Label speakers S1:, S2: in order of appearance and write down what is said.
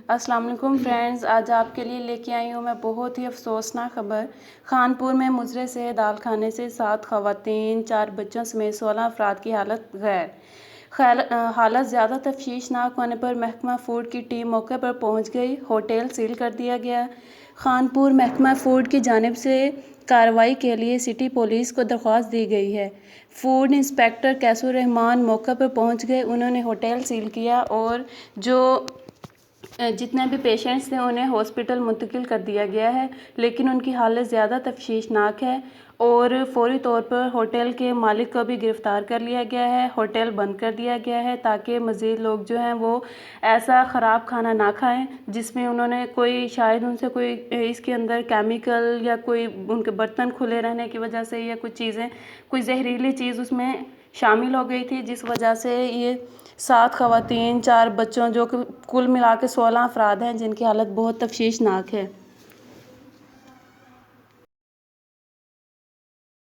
S1: अस्सलाम वालेकुम फ्रेंड्स, आज आपके लिए लेके आई हूँ मैं बहुत ही अफसोसनाक खबर। खानपुर में मुजरे से दाल खाने से 7 ख़वातीन 4 बच्चों समेत 16 अफराद की हालत हालत ज़्यादा तफ्शीशनाक होने पर महकमा फ़ूड की टीम मौके पर पहुँच गई। होटल सील कर दिया गया। खानपुर महकमा फ़ूड की जानिब से कार्रवाई के लिए सिटी पुलिस को दरख्वास्त दी गई है। फूड इंस्पेक्टर कैसुर रहमान मौके पर पहुँच गए। उन्होंने होटल सील किया और जो जितने भी पेशेंट्स थे उन्हें हॉस्पिटल मुंतकिल कर दिया गया है, लेकिन उनकी हालत ज़्यादा तफ्शीशनाक है और फौरी तौर पर होटल के मालिक को भी गिरफ़्तार कर लिया गया है। होटल बंद कर दिया गया है ताकि मज़ीद लोग जो हैं वो ऐसा ख़राब खाना ना खाएं जिसमें उन्होंने कोई शायद उनसे कोई इसके अंदर केमिकल या कोई उनके बर्तन खुले रहने की वजह से या कुछ चीज़ें कोई जहरीली चीज़ उसमें शामिल हो गई थी, जिस वजह से ये 7 ख़वातीन 4 बच्चों जो कि कुल मिला के 16 अफराद हैं जिनकी हालत बहुत तफ्शीशनाक है।